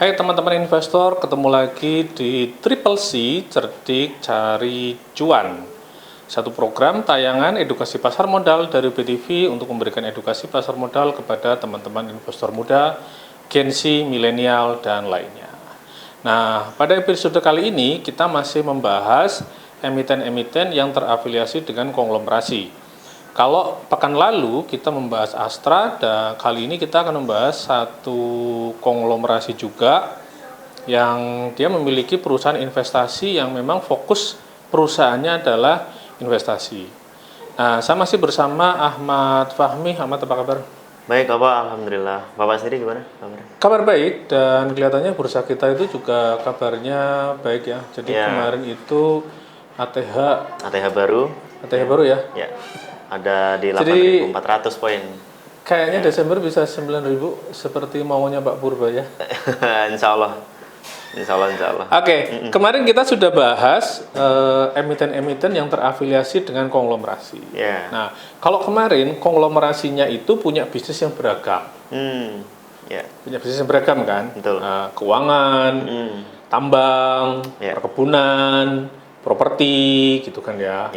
Hai teman-teman investor, ketemu lagi di Triple C, Cerdik Cari Cuan. Satu program tayangan edukasi pasar modal dari BTV untuk memberikan edukasi pasar modal kepada teman-teman investor muda, Gen Z, milenial, dan lainnya. Nah, pada episode kali ini kita masih membahas emiten-emiten yang terafiliasi dengan konglomerasi. Kalau pekan lalu kita membahas Astra, dan kali ini kita akan membahas satu konglomerasi juga yang dia memiliki perusahaan investasi yang memang fokus perusahaannya adalah investasi. Nah, saya masih bersama Ahmad Fahmi. Ahmad, apa kabar? Baik, Bapak. Alhamdulillah. Bapak sendiri gimana kabarnya? Kabar baik, dan kelihatannya bursa kita itu juga kabarnya baik ya. Jadi kemarin itu ATH baru. ATH baru ya? Ya. Ada di 8.400 poin. Kayaknya Desember bisa 9.000 seperti maunya Pak Purba ya. Insya Allah. Insya Allah. Oke, kemarin kita sudah bahas emiten-emiten yang terafiliasi dengan konglomerasi. Yeah. Nah, kalau kemarin konglomerasinya itu punya bisnis yang beragam. Punya bisnis yang beragam kan? Betul. Keuangan, tambang, perkebunan, properti, gitu kan ya.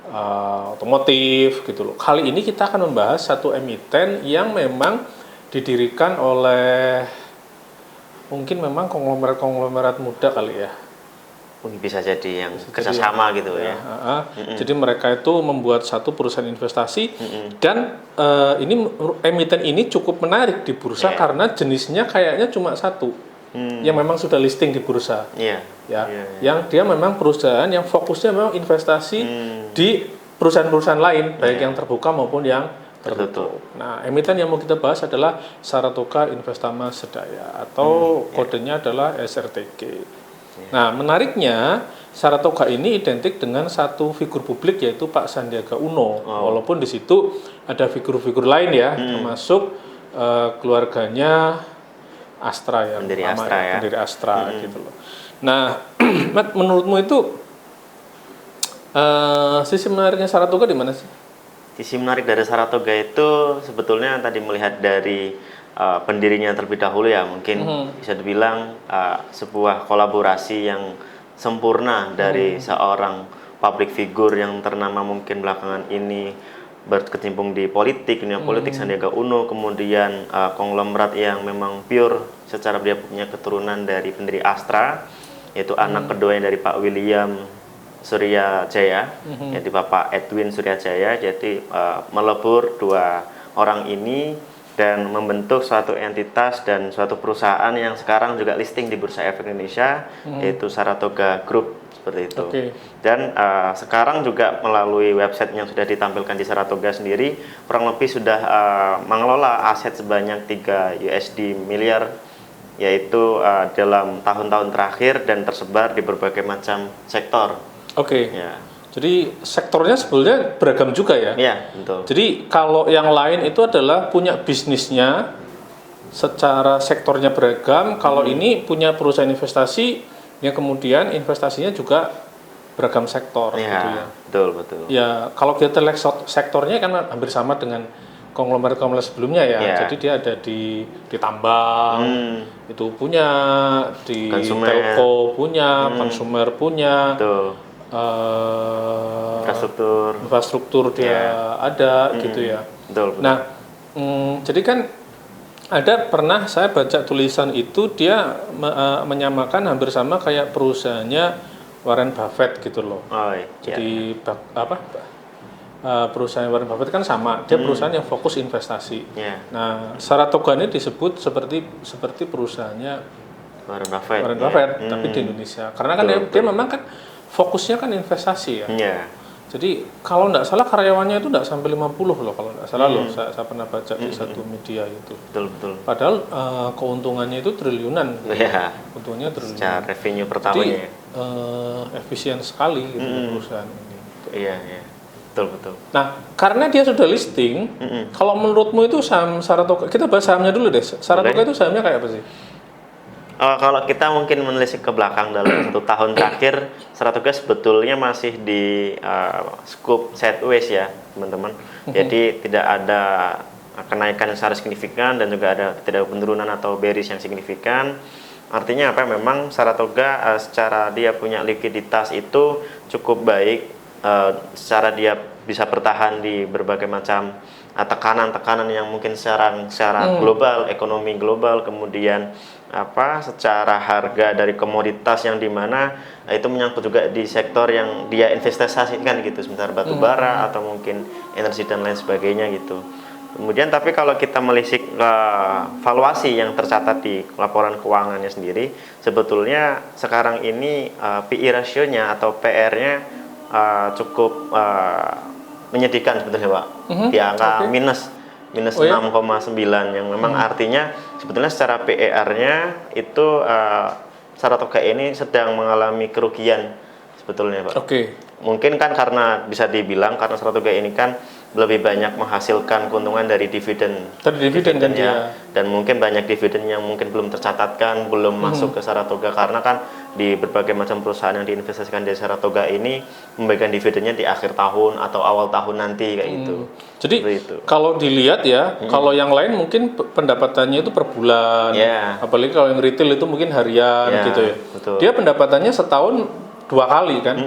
Otomotif, gitu loh. Kali ini kita akan membahas satu emiten yang memang didirikan oleh mungkin memang konglomerat muda kali ya. Bisa jadi yang kerjasama gitu ya. Jadi mereka itu membuat satu perusahaan investasi dan ini emiten ini cukup menarik di bursa karena jenisnya kayaknya cuma satu yang memang sudah listing di bursa. Yang dia memang perusahaan yang fokusnya memang investasi di perusahaan-perusahaan lain, baik yang terbuka maupun yang tertutup. Nah, emiten yang mau kita bahas adalah Saratoga Investama Sedaya atau kodenya adalah SRTG. Nah, menariknya Saratoga ini identik dengan satu figur publik yaitu Pak Sandiaga Uno. Walaupun di situ ada figur-figur lain ya, termasuk keluarganya Astra ya, pendiri Astra gitu loh. Nah, Matt, menurutmu itu sisi menariknya Saratoga di mana sih? Sisi menarik dari Saratoga itu sebetulnya tadi melihat dari pendirinya terlebih dahulu ya, mungkin bisa dibilang sebuah kolaborasi yang sempurna dari seorang public figure yang ternama mungkin belakangan ini berkecimpung di politik, dunia politik, Sandiaga Uno, kemudian konglomerat yang memang pure secara dia punya keturunan dari pendiri Astra, yaitu anak kedua dari Pak William Suryajaya, yaitu Bapak Edwin Suryajaya. Jadi melebur dua orang ini dan membentuk suatu entitas dan suatu perusahaan yang sekarang juga listing di Bursa Efek Indonesia, yaitu Saratoga Group seperti itu. Dan sekarang juga melalui website yang sudah ditampilkan di Saratoga sendiri, kurang lebih sudah mengelola aset sebanyak 3 USD miliar, yaitu dalam tahun-tahun terakhir dan tersebar di berbagai macam sektor. Jadi sektornya sebenarnya beragam juga ya. Iya, betul. Jadi kalau yang lain itu adalah punya bisnisnya secara sektornya beragam, kalau ini punya perusahaan investasi yang kemudian investasinya juga beragam sektor gitu ya. Betul. Ya, kalau kita lihat sektornya kan hampir sama dengan konglomerat sebelumnya ya. Jadi dia ada di tambang, itu punya, di telco punya, konsumer punya. Infrastruktur dia ada gitu ya. Betul. Nah, jadi kan ada pernah saya baca tulisan itu dia menyamakan hampir sama kayak perusahaannya Warren Buffett gitu loh. Jadi perusahaan Warren Buffett kan sama, dia perusahaan yang fokus investasi. Nah, Saratoga ini disebut seperti perusahaannya Warren Buffett, tapi di Indonesia. Karena kan dia memang kan fokusnya kan investasi ya. Jadi kalau nggak salah karyawannya itu nggak sampai 50 loh kalau nggak salah loh. Saya pernah baca di satu media itu. Betul. Padahal keuntungannya itu triliunan. Keuntungannya triliunan. Secara revenue pertamanya. Jadi efisien sekali gitu perusahaan ini. Iya. Betul. Nah, karena dia sudah listing, kalau menurutmu itu saham Saratoga, kita bahas sahamnya dulu deh. Saratoga itu sahamnya kayak apa sih? Kalau kita mungkin menelisik ke belakang dalam 1 tahun terakhir, Saratoga sebetulnya masih di scoop sideways ya, teman-teman. Jadi tidak ada kenaikan yang secara signifikan dan juga tidak penurunan atau bearish yang signifikan. Artinya apa? Memang Saratoga secara dia punya likuiditas itu cukup baik, secara dia bisa bertahan di berbagai macam tekanan-tekanan yang mungkin secara global, ekonomi global, kemudian secara harga dari komoditas yang dimana itu menyangkut juga di sektor yang dia investasikan gitu, sebentar batu bara atau mungkin energi dan lain sebagainya gitu. Kemudian tapi kalau kita melisik valuasi yang tercatat di laporan keuangannya sendiri, sebetulnya sekarang ini PE ratio-nya atau PR-nya cukup menyedihkan sebetulnya, Pak. Di angka minus 6,9 yang memang artinya sebetulnya secara PER-nya itu Saratoga ini sedang mengalami kerugian sebetulnya, Pak. Mungkin kan karena bisa dibilang karena Saratoga ini kan lebih banyak menghasilkan keuntungan dari dividen. Dividennya. Dan mungkin banyak dividen yang mungkin belum tercatatkan, belum masuk ke Saratoga karena kan di berbagai macam perusahaan yang diinvestasikan di Saratoga ini memberikan dividennya di akhir tahun atau awal tahun nanti kayak gitu. Jadi kalau dilihat ya, kalau yang lain mungkin pendapatannya itu per bulan. Apalagi kalau yang retail itu mungkin harian gitu ya. Betul. Dia pendapatannya setahun 2 kali kan.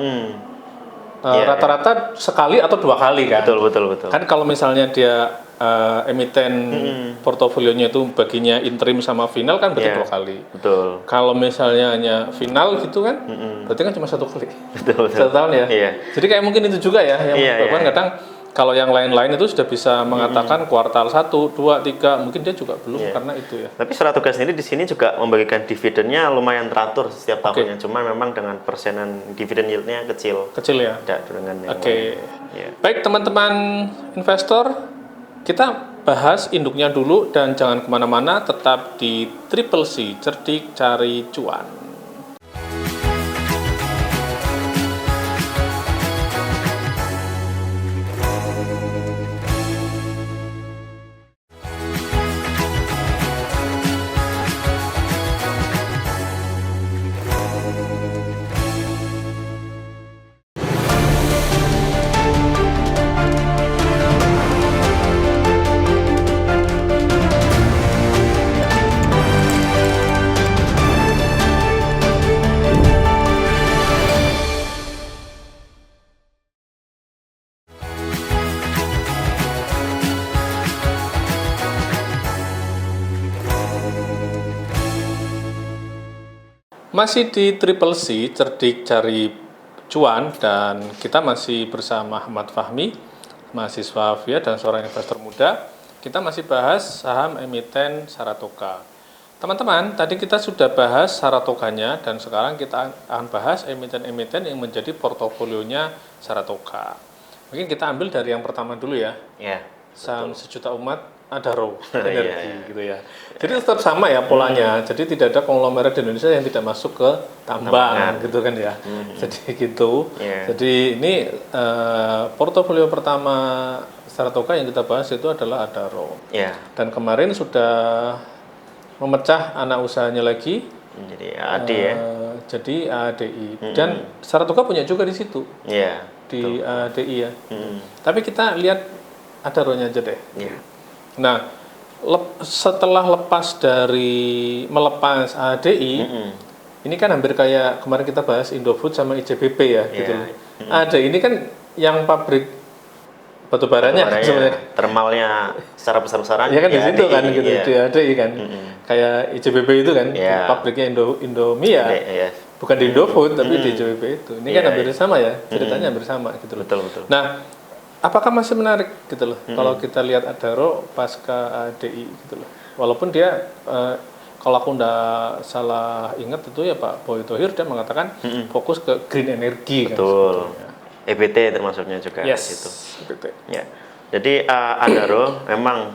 Rata-rata sekali atau 2 kali kan. Betul. Kan kalau misalnya dia emiten portofolionya itu baginya interim sama final kan berarti 2 kali. Betul. Kalau misalnya hanya final gitu kan, berarti kan cuma 1 kali. Betul. 1 tahun ya. Jadi kayak mungkin itu juga ya yang menyebabkan kadang kalau yang lain-lain itu sudah bisa mengatakan kuartal 1, 2, 3, mungkin dia juga belum karena itu ya. Tapi Saratoga sendiri di sini juga membagikan dividennya lumayan teratur setiap tahunnya. Cuma memang dengan persenan dividen yieldnya kecil. Kecil ya. Tidak dengan yang lain. Baik teman-teman investor, kita bahas induknya dulu dan jangan kemana-mana, tetap di Triple C, cerdik cari cuan. Masih di Triple C, cerdik cari cuan, dan kita masih bersama Ahmad Fahmi, mahasiswa VIA dan seorang investor muda. Kita masih bahas saham emiten Saratoga. Teman-teman, tadi kita sudah bahas Saratoganya dan sekarang kita akan bahas emiten-emiten yang menjadi portofolionya Saratoga. Mungkin kita ambil dari yang pertama dulu ya. Saham sejuta umat Adaro Energi gitu ya. Jadi tetap sama ya polanya. Jadi tidak ada konglomerat di Indonesia yang tidak masuk ke tambang gitu kan ya. Jadi gitu. Jadi ini portofolio pertama Saratoga yang kita bahas itu adalah Adaro. Dan kemarin sudah memecah anak usahanya lagi. Jadi ADI ya. Jadi ADI. Dan Saratoga punya juga di situ. Di ADI ya. Tapi kita lihat Adaro-nya aja deh. Nah, setelah melepas ADI, ini kan hampir kayak kemarin kita bahas Indofood sama IJBP ya, gitu loh. ADI ini kan yang pabrik batubaranya sebenarnya. Termalnya secara besar-besaran. Ya kan di situ kan, gitu di ADI kan. Kayak IJBP itu kan, pabriknya Indomie ya. Bukan di Indofood, tapi di IJBP itu. Ini kan hampir sama ya, ceritanya hampir sama gitu loh. Betul. Nah, apakah masih menarik gitu loh kalau kita lihat Adaro pasca ADI gitu loh. Walaupun dia kalau aku nggak salah ingat itu ya Pak Boy Thohir dia mengatakan fokus ke green energy. Betul. Kan, EBT termasuknya juga di situ. EBT. Ya. Jadi Adaro memang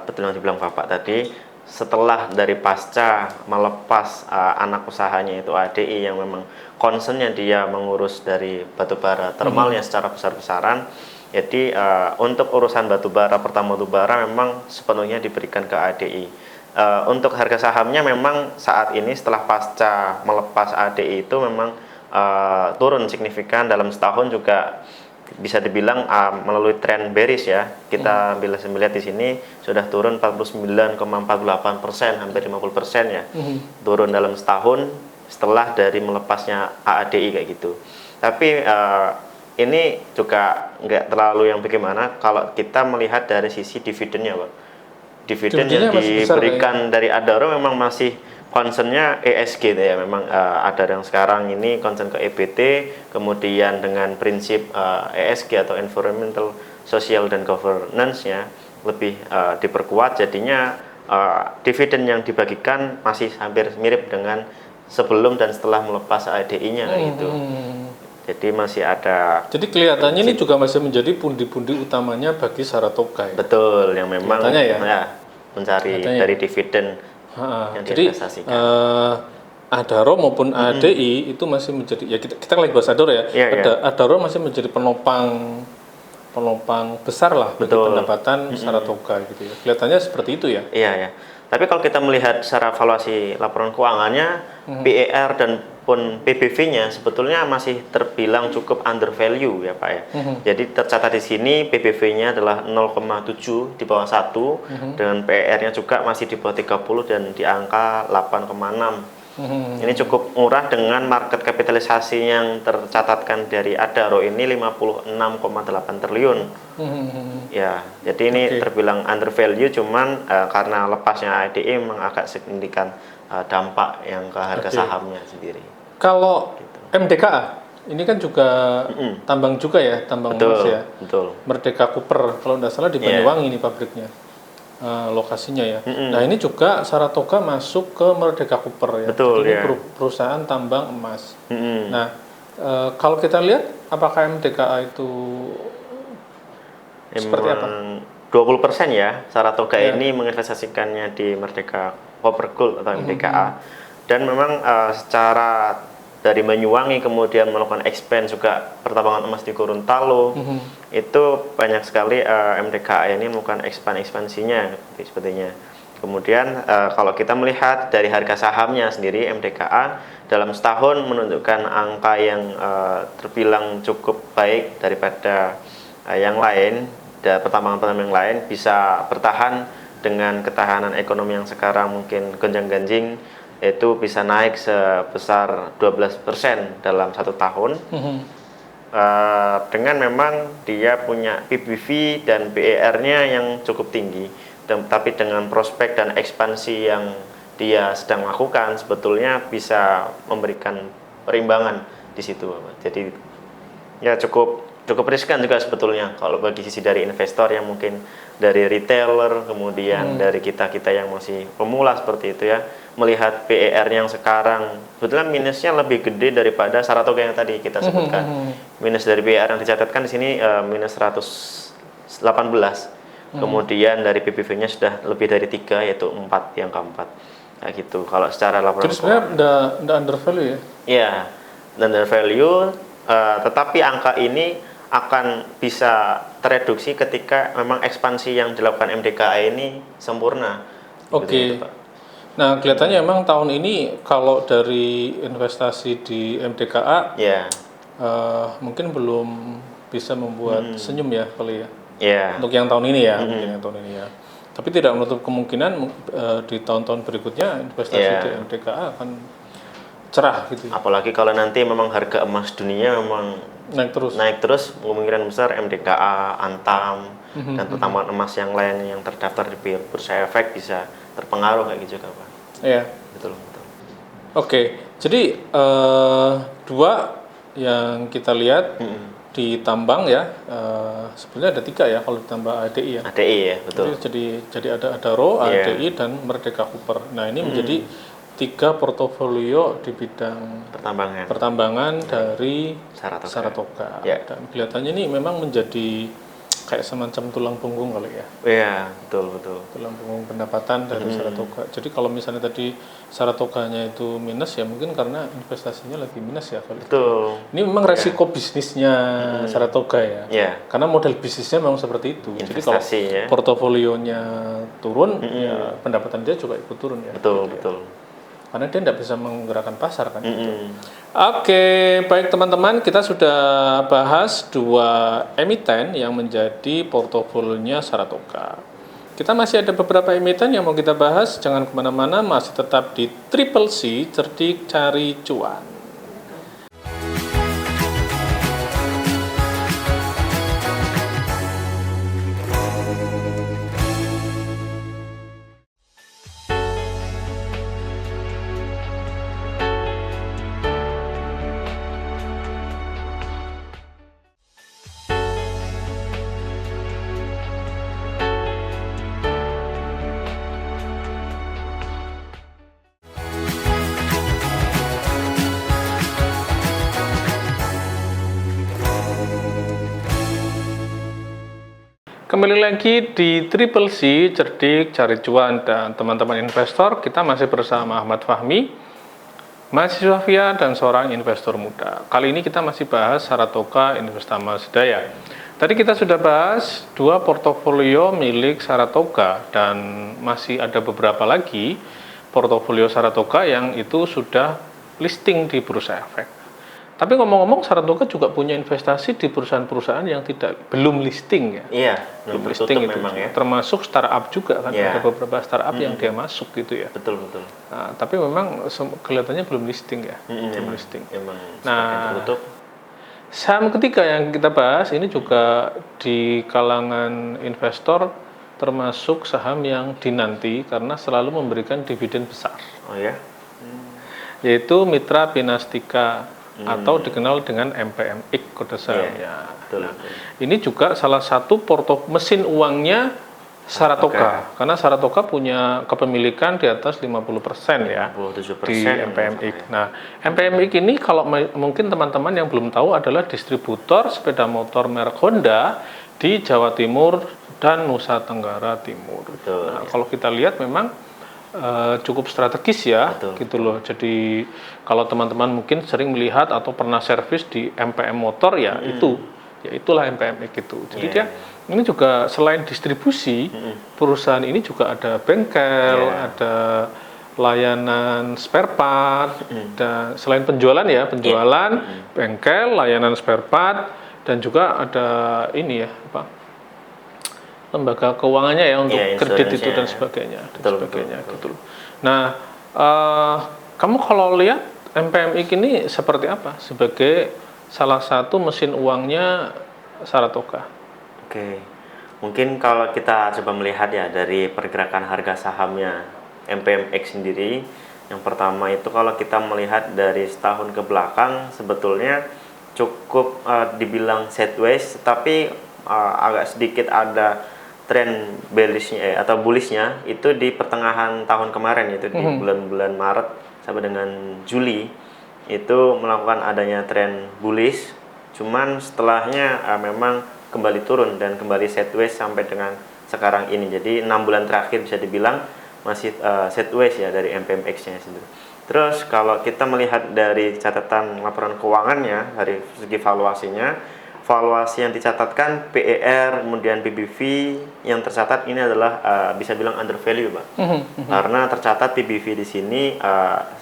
betul yang dibilang Bapak tadi, setelah dari pasca melepas anak usahanya itu ADI yang memang concernnya dia mengurus dari batubara thermalnya secara besar-besaran. Jadi untuk urusan batubara, pertama batubara memang sepenuhnya diberikan ke ADI. Untuk harga sahamnya memang saat ini setelah pasca melepas ADI itu memang turun signifikan, dalam setahun juga bisa dibilang melalui tren bearish ya. Kita bila melihat di sini sudah turun 49,48%, hampir 50% ya. Turun dalam setahun setelah dari melepasnya AADI kayak gitu. Tapi ini juga nggak terlalu yang bagaimana kalau kita melihat dari sisi dividennya, Pak. Dividen yang diberikan dari Adaro memang masih concernnya ESG ya, memang ada yang sekarang ini concern ke EBT, kemudian dengan prinsip ESG atau environmental, social dan governance ya lebih diperkuat, jadinya dividen yang dibagikan masih hampir mirip dengan sebelum dan setelah melepas ADI-nya gitu. Jadi masih ada. Jadi kelihatannya ini juga masih menjadi pundi-pundi utamanya bagi Saratoga ya. Betul, yang memang ya mencari dari dividen yang diinvestasikan. Adaro maupun ADI itu masih menjadi, ya kita lagi bahas Adaro ya. Adaro masih menjadi penopang besar lah bagi pendapatan Saratoga gitu ya. Kelihatannya seperti itu ya. Iya ya. Tapi kalau kita melihat secara valuasi laporan keuangannya, PER dan pun PBV-nya sebetulnya masih terbilang cukup under value ya Pak ya. Jadi tercatat di sini PBV-nya adalah 0,7 di bawah 1 dengan PER-nya juga masih di bawah 30 dan di angka 8,6. Ini cukup murah dengan market kapitalisasi yang tercatatkan dari Adaro ini 56,8 triliun. Ya, jadi ini terbilang under value, cuman karena lepasnya ADI memang agak signifikan dampak yang ke harga sahamnya sendiri. Kalau gitu. MDKA ini kan juga tambang juga ya, tambang emas ya. Betul. Merdeka Cooper kalau tidak salah di Banyuwangi ini pabriknya. Lokasinya ya. Nah ini juga Saratoga masuk ke Merdeka Cooper ya. Betul, jadi ini perusahaan tambang emas. Nah kalau kita lihat apakah MDKA itu seperti apa? 20% ya Saratoga ini menginvestasikannya di Merdeka Copper Gold atau MDKA. Dan memang secara dari Banyuwangi kemudian melakukan expand juga pertambangan emas di Gorontalo, itu banyak sekali MDKA ini melakukan ekspansinya sepertinya. Kemudian kalau kita melihat dari harga sahamnya sendiri, MDKA dalam setahun menunjukkan angka yang terbilang cukup baik daripada yang lain, dan pertambangan yang lain bisa bertahan dengan ketahanan ekonomi yang sekarang mungkin gonjang-ganjing, itu bisa naik sebesar 12% dalam 1 tahun. Dengan memang dia punya PBV dan BER-nya yang cukup tinggi, tapi dengan prospek dan ekspansi yang dia sedang lakukan sebetulnya bisa memberikan perimbangan di situ. Jadi ya cukup riskan juga sebetulnya kalau bagi sisi dari investor yang mungkin dari retailer, kemudian dari kita yang masih pemula seperti itu ya, melihat PER yang sekarang sebetulnya minusnya lebih gede daripada Saratoga yang tadi kita sebutkan. Minus dari PER yang dicatatkan di sini minus 118. Kemudian dari PBV-nya sudah lebih dari 3, yaitu 4, yang keempat. Kayak gitu. Kalau secara laporan. Jadi sebenarnya udah under value ya? Iya, under value, tetapi angka ini akan bisa tereduksi ketika memang ekspansi yang dilakukan MDKA ini sempurna. Oke. Nah, kelihatannya memang tahun ini kalau dari investasi di MDKA mungkin belum bisa membuat senyum ya kali ya. Untuk yang tahun ini ya, Tapi tidak menutup kemungkinan di tahun-tahun berikutnya investasi di MDKA akan cerah gitu. Apalagi kalau nanti memang harga emas dunia memang naik terus, kemungkinan besar MDKA, Antam, dan pertambangan emas yang lain yang terdaftar di Bursa Efek bisa terpengaruh kayak gitu juga Pak. Iya. Betul. Oke, jadi 2 yang kita lihat di tambang ya, sebenarnya ada 3 ya kalau ditambah ADI ya. ADI ya, betul. Jadi ada Adaro, ADI dan Merdeka Cooper. Nah ini menjadi 3 portofolio di bidang pertambangan dari Saratoga. Dan kelihatannya ini memang menjadi kayak semacam tulang punggung kali ya. Iya, betul. Tulang punggung pendapatan dari Saratoga. Jadi kalau misalnya tadi Saratoganya itu minus ya mungkin karena investasinya lagi minus ya kali. Betul. Ini memang resiko bisnisnya Saratoga ya. Karena model bisnisnya memang seperti itu. Jadi kalau portofolionya turun, ya pendapatan dia juga ikut turun ya. Betul. Karena dia tidak bisa menggerakkan pasar kan. Oke, baik teman-teman, kita sudah bahas 2 emiten yang menjadi portofolionya Saratoga. Kita masih ada beberapa emiten yang mau kita bahas, jangan kemana-mana, masih tetap di Triple C, cerdik cari cuan. Kembali lagi di Triple C, cerdik cari cuan, dan teman-teman investor, kita masih bersama Ahmad Fahmi, mahasiswa FIA dan seorang investor muda. Kali ini kita masih bahas Saratoga Investama Sedaya. Tadi kita sudah bahas 2 portofolio milik Saratoga dan masih ada beberapa lagi portofolio Saratoga yang itu sudah listing di Bursa Efek. Tapi ngomong-ngomong, Saratoga juga punya investasi di perusahaan-perusahaan yang belum listing ya. Iya, belum listing itu memang ya. Termasuk startup juga kan, ada beberapa startup yang dia masuk gitu ya. Betul. Nah, tapi memang kelihatannya belum listing ya, belum listing. Emang Nah, tertutup. saham ketiga yang kita bahas ini juga di kalangan investor termasuk saham yang dinanti karena selalu memberikan dividen besar. Oh ya? Yaitu Mitra Pinastika atau dikenal dengan MPMX kode sahamnya. Betul. Nah, ini juga salah satu mesin uangnya Saratoga, karena Saratoga punya kepemilikan di atas 50% ya 57% di MPMX. Nah, MPMX ini kalau mungkin teman-teman yang belum tahu adalah distributor sepeda motor merek Honda di Jawa Timur dan Nusa Tenggara Timur. Betul, nah, kalau kita lihat memang cukup strategis ya. Betul. Gitu loh. Jadi kalau teman-teman mungkin sering melihat atau pernah servis di MPM motor ya itulah MPMX itu. Jadi dia ini juga selain distribusi, perusahaan ini juga ada bengkel, ada layanan spare part, dan selain penjualan, bengkel, layanan spare part, dan juga ada ini ya lembaga keuangannya ya untuk kredit itu dan sebagainya. Betul. Gitu. Nah, kamu kalau lihat MPMX ini seperti apa sebagai salah satu mesin uangnya Saratoga? Oke, mungkin kalau kita coba melihat ya dari pergerakan harga sahamnya MPMX sendiri, yang pertama itu kalau kita melihat dari setahun ke belakang sebetulnya cukup dibilang sideways, tapi agak sedikit ada tren bearishnya atau bullishnya itu di pertengahan tahun kemarin, itu di bulan-bulan Maret sampai dengan Juli itu melakukan adanya tren bullish, cuman setelahnya memang kembali turun dan kembali sideways sampai dengan sekarang ini. Jadi 6 bulan terakhir bisa dibilang masih sideways ya dari MPMX-nya sendiri. Terus kalau kita melihat dari catatan laporan keuangannya dari segi valuasinya, valuasi yang dicatatkan PER kemudian PBV yang tercatat ini adalah bisa bilang under value, Pak. Karena tercatat PBV di sini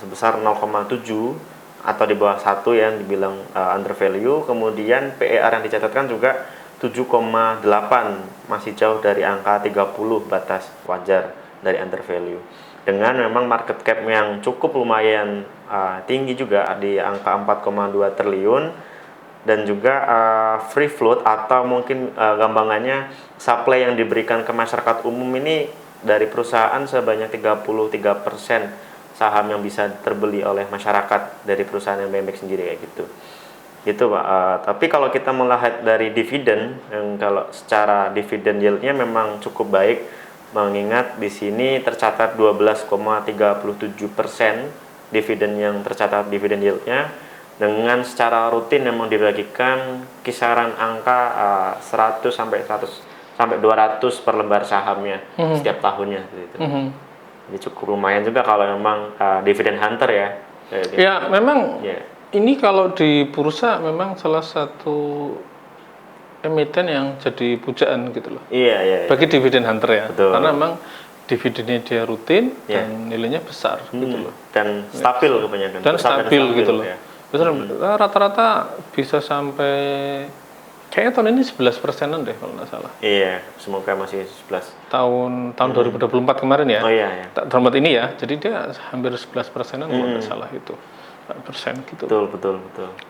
sebesar 0,7 atau di bawah 1 yang dibilang under value. Kemudian PER yang dicatatkan juga 7,8, masih jauh dari angka 30 batas wajar dari under value. Dengan memang market cap yang cukup lumayan tinggi juga di angka 4,2 triliun. Dan juga free float atau mungkin gampangannya supply yang diberikan ke masyarakat umum ini dari perusahaan sebanyak 33% saham yang bisa terbeli oleh masyarakat dari perusahaan MPMX sendiri kayak gitu. Gitu, Pak. Tapi kalau kita melihat dari dividen, yang kalau secara dividen yieldnya memang cukup baik, mengingat di sini tercatat 12,37% dividen yang tercatat dividen yieldnya. Dengan secara rutin memang dibagikan kisaran angka 100 sampai 200 per lembar sahamnya setiap tahunnya gitu. Jadi cukup lumayan juga kalau memang dividen hunter ya. Ya, memang ini kalau di bursa memang salah satu emiten yang jadi pujaan gitu loh. Iya. Bagi dividen hunter ya. Betul. Karena memang dividennya dia rutin dan nilainya besar gitu loh. Dan stabil kebanyakan. Dan stabil gitu loh. Ya. Besar, rata-rata bisa sampai kayaknya tahun ini 11%-an deh kalau nggak salah. Iya, semoga masih 11. Tahun 2024 kemarin ya. Oh iya, ya. Tahun ini ya. Jadi dia hampir 11%-an kalau nggak salah itu. Persen gitu. Betul.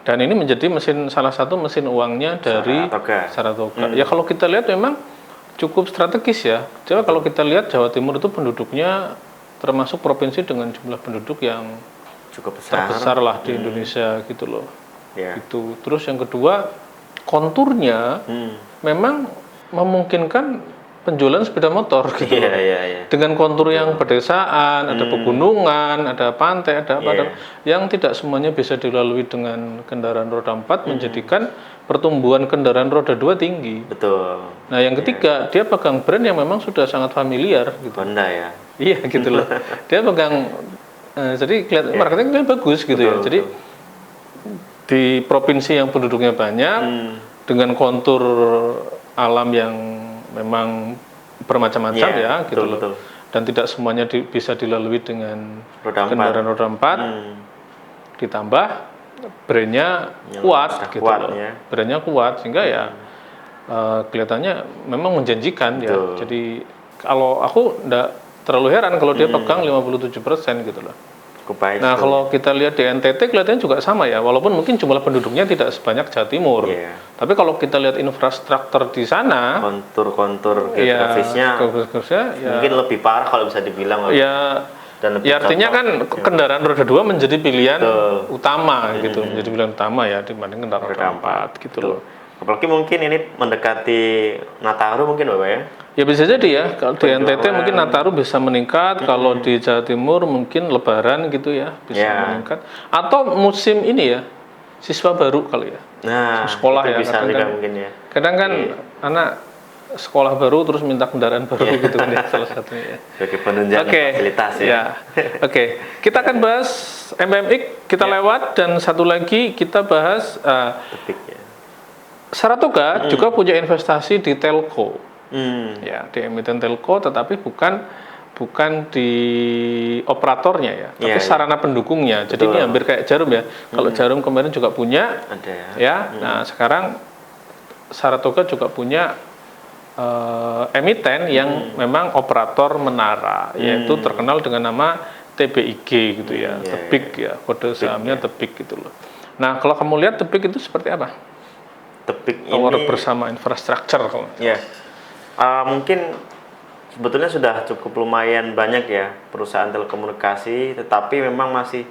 Dan ini menjadi salah satu mesin uangnya dari Saratoga. Ya kalau kita lihat memang cukup strategis ya. Coba kalau kita lihat Jawa Timur itu penduduknya termasuk provinsi dengan jumlah penduduk yang cukup besar, terbesar lah di Indonesia gitu loh. Yeah. Gitu. Terus yang kedua, konturnya memang memungkinkan penjualan sepeda motor gitu loh. Dengan kontur yang pedesaan, ada pegunungan, ada pantai, ada apa, yang tidak semuanya bisa dilalui dengan kendaraan roda 4, menjadikan pertumbuhan kendaraan roda 2 tinggi. Betul. Nah, yang ketiga, dia pegang brand yang memang sudah sangat familiar gitu. Honda ya. Iya gitu loh. Dia pegang jadi kelihatan marketingnya bagus gitu ya. Jadi di provinsi yang penduduknya banyak dengan kontur alam yang memang bermacam-macam ya gitu loh. Betul. Dan tidak semuanya bisa dilalui dengan kendaraan roda 4. Ditambah brandnya kuat gitu loh. Brandnya kuat sehingga ya kelihatannya memang menjanjikan ya. Jadi kalau aku enggak terlalu heran kalau dia pegang 57% gitu loh. Nah, kalau kita lihat di NTT kelihatannya juga sama ya, walaupun mungkin jumlah penduduknya tidak sebanyak Jawa Timur. Tapi kalau kita lihat infrastruktur di sana, kontur geografisnya mungkin lebih parah kalau bisa dibilang. Dan artinya kan kendaraan roda 2 menjadi pilihan utama gitu, menjadi pilihan utama ya dibanding kendaraan roda 4 gitu loh. Apalagi mungkin ini mendekati Nataru mungkin Bapak ya? Ya bisa jadi ya, kalau di NTT mungkin Nataru bisa meningkat, kalau di Jawa Timur mungkin Lebaran gitu ya, bisa meningkat. Atau musim ini ya, siswa baru kali ya. Nah, sekolah ya, bisa juga mungkin ya. Kadang kan anak sekolah baru terus minta kendaraan baru gitu kan ya, salah satunya ya. Sebagai penunjang fasilitas ya. Oke, kita akan bahas MMX, kita lewat, dan satu lagi kita bahas Saratoga juga punya investasi di telco. Ya, di emiten telco, tetapi bukan di operatornya ya, tapi sarana pendukungnya. Jadi ini hampir kayak Jarum ya. Kalau Jarum kemarin juga punya, ya. Nah sekarang Saratoga juga punya emiten yang memang operator menara, yaitu terkenal dengan nama TBIG gitu ya, Tebik ya, kode sahamnya Tebik gitu loh. Nah kalau kamu lihat Tebik itu seperti apa? Tebik Tower ini bersama infrastruktur kalau mungkin sebetulnya sudah cukup lumayan banyak ya perusahaan telekomunikasi, tetapi memang masih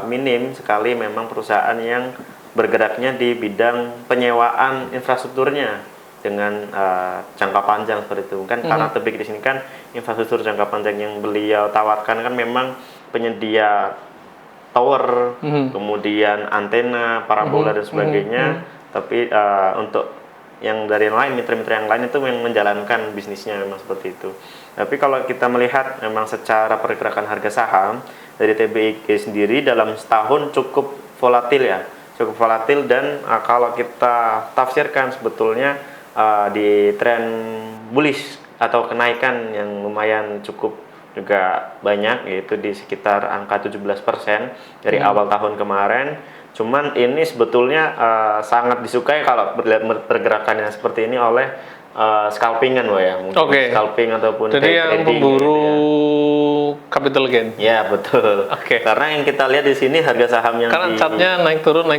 minim sekali memang perusahaan yang bergeraknya di bidang penyewaan infrastrukturnya dengan jangka panjang seperti itu. Kan karena Tebik di sini kan infrastruktur jangka panjang yang beliau tawarkan kan memang penyedia tower, kemudian antena, parabola dan sebagainya. Tapi untuk yang dari yang lain, mitra-mitra yang lain itu memang menjalankan bisnisnya memang seperti itu. Tapi kalau kita melihat memang secara pergerakan harga saham dari TBIG sendiri dalam setahun cukup volatil ya, cukup volatil, dan kalau kita tafsirkan sebetulnya di tren bullish atau kenaikan yang lumayan cukup juga banyak, yaitu di sekitar angka 17% dari awal tahun kemarin. Cuman ini sebetulnya sangat disukai kalau melihat pergerakannya seperti ini oleh scalpingan ya, mungkin scalping ataupun jadi yang pemburu capital gain. Ya betul. Karena yang kita lihat di sini harga saham yang karena catnya naik turun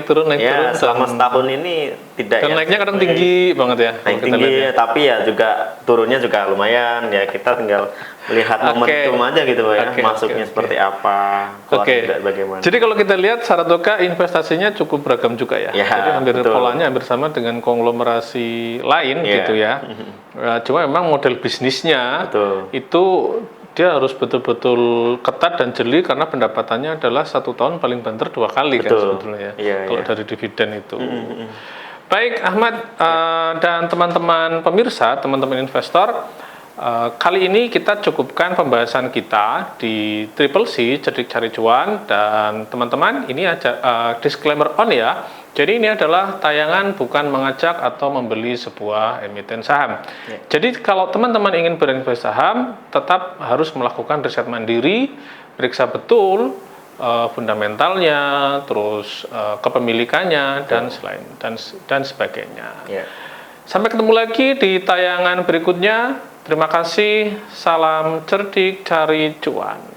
selama setahun ini tidak dan naiknya kadang tinggi banget ya. Naik tinggi, tapi ya juga turunnya juga lumayan ya, kita tinggal melihat momentum aja gitu ya, masuknya seperti apa, bagaimana. Jadi kalau kita lihat Saratoga investasinya cukup beragam juga ya. Jadi hampir polanya hampir sama dengan konglomerasi lain gitu ya. Cuma memang model bisnisnya itu dia harus betul-betul ketat dan jeli, karena pendapatannya adalah 1 tahun paling banter 2 kali kan sebetulnya ya. Kalau dari dividen itu. Baik Ahmad dan teman-teman pemirsa, teman-teman investor, kali ini kita cukupkan pembahasan kita di Triple C, cerdik cari cuan. Dan teman-teman, ini aja disclaimer on ya. Jadi ini adalah tayangan bukan mengajak atau membeli sebuah emiten saham. Jadi kalau teman-teman ingin berinvestasi saham, tetap harus melakukan riset mandiri, periksa betul fundamentalnya, terus kepemilikannya dan sebagainya. Sampai ketemu lagi di tayangan berikutnya. Terima kasih. Salam cerdik cari cuan.